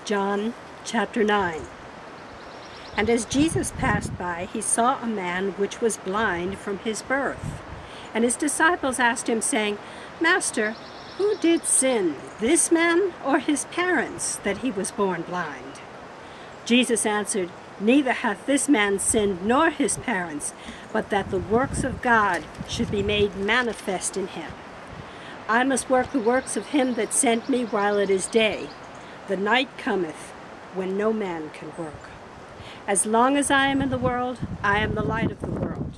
John chapter 9. And as Jesus passed by, he saw a man which was blind from his birth. And his disciples asked him, saying, Master, who did sin, this man or his parents, that he was born blind? Jesus answered, Neither hath this man sinned nor his parents, but that the works of God should be made manifest in him. I must work the works of him that sent me while it is day. The night cometh, when no man can work. As long as I am in the world, I am the light of the world.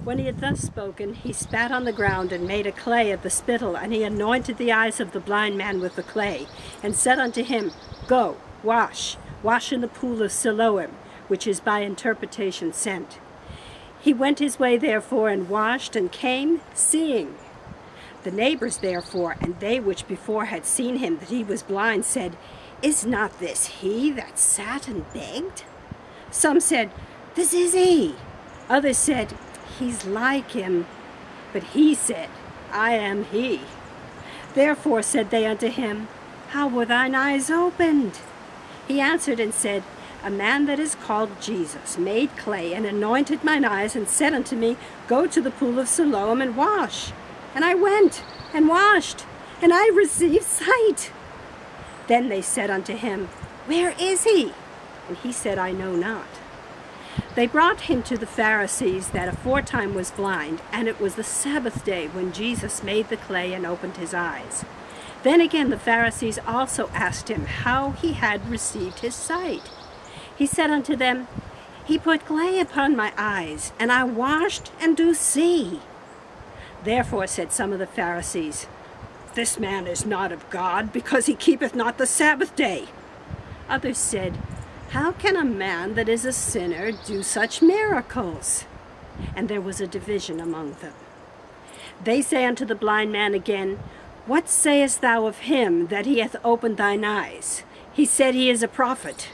When he had thus spoken, he spat on the ground and made a clay of the spittle, and he anointed the eyes of the blind man with the clay, and said unto him, Go, wash in the pool of Siloam, which is by interpretation sent. He went his way therefore, and washed, and came, seeing. The neighbors therefore, and they which before had seen him that he was blind, said, Is not this he that sat and begged? Some said, This is he. Others said, He's like him. But he said, I am he. Therefore said they unto him, How were thine eyes opened? He answered and said, A man that is called Jesus made clay, and anointed mine eyes, and said unto me, Go to the pool of Siloam and wash. And I went and washed, and I received sight. Then they said unto him, Where is he? And he said, I know not. They brought him to the Pharisees that aforetime was blind, and it was the Sabbath day when Jesus made the clay and opened his eyes. Then again the Pharisees also asked him how he had received his sight. He said unto them, He put clay upon my eyes, and I washed, and do see. Therefore said some of the Pharisees, This man is not of God, because he keepeth not the Sabbath day. Others said, How can a man that is a sinner do such miracles? And there was a division among them. They say unto the blind man again, What sayest thou of him that he hath opened thine eyes? He said he is a prophet.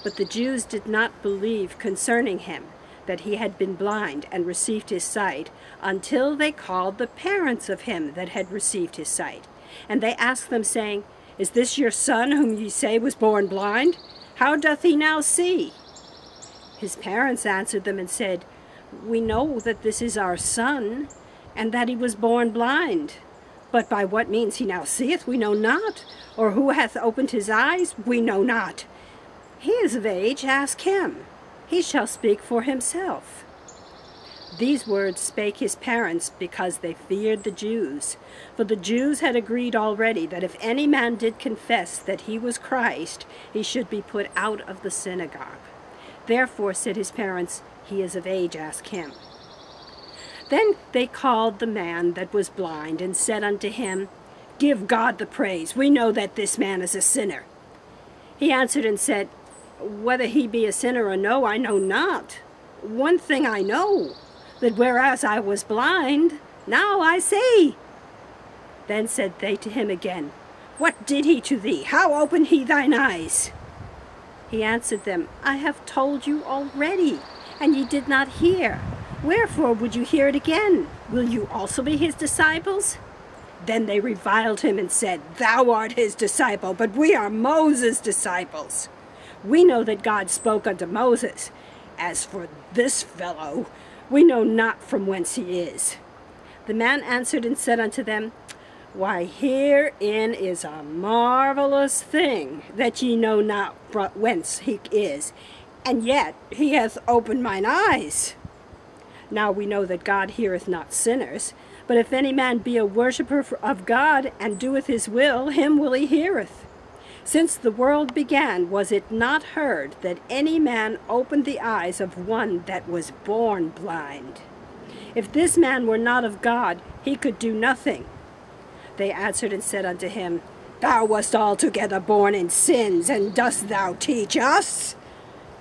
But the Jews did not believe concerning him, that he had been blind and received his sight, until they called the parents of him that had received his sight. And they asked them, saying, Is this your son, whom ye say was born blind? How doth he now see? His parents answered them and said, We know that this is our son, and that he was born blind. But by what means he now seeth, we know not, or who hath opened his eyes, we know not. He is of age, ask him. He shall speak for himself. These words spake his parents, because they feared the Jews. For the Jews had agreed already that if any man did confess that he was Christ, he should be put out of the synagogue. Therefore said his parents, He is of age, ask him. Then they called the man that was blind, and said unto him, Give God the praise. We know that this man is a sinner. He answered and said, Whether he be a sinner or no, I know not. One thing I know, that whereas I was blind, now I see. Then said they to him again, What did he to thee? How opened he thine eyes? He answered them, I have told you already, and ye did not hear. Wherefore would you hear it again? Will you also be his disciples? Then they reviled him and said, Thou art his disciple, but we are Moses' disciples. We know that God spoke unto Moses. As for this fellow, we know not from whence he is. The man answered and said unto them, Why, herein is a marvelous thing, that ye know not whence he is, and yet he hath opened mine eyes. Now we know that God heareth not sinners, but if any man be a worshipper of God, and doeth his will, him will he heareth. Since the world began, was it not heard that any man opened the eyes of one that was born blind? If this man were not of God, he could do nothing. They answered and said unto him, Thou wast altogether born in sins, and dost thou teach us?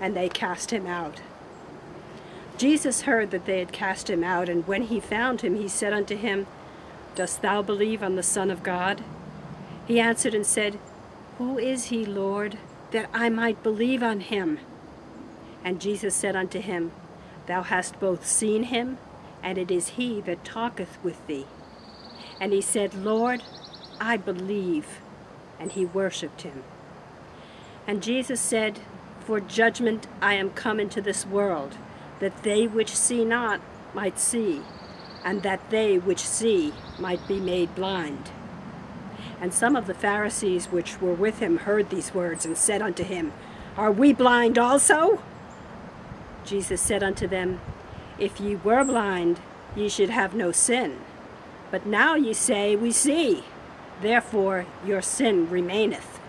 And they cast him out. Jesus heard that they had cast him out, and when he found him, he said unto him, Dost thou believe on the Son of God? He answered and said, Who is he, Lord, that I might believe on him? And Jesus said unto him, Thou hast both seen him, and it is he that talketh with thee. And he said, Lord, I believe. And he worshipped him. And Jesus said, For judgment I am come into this world, that they which see not might see, and that they which see might be made blind. And some of the Pharisees which were with him heard these words, and said unto him, Are we blind also? Jesus said unto them, If ye were blind, ye should have no sin. But now ye say, We see, therefore your sin remaineth.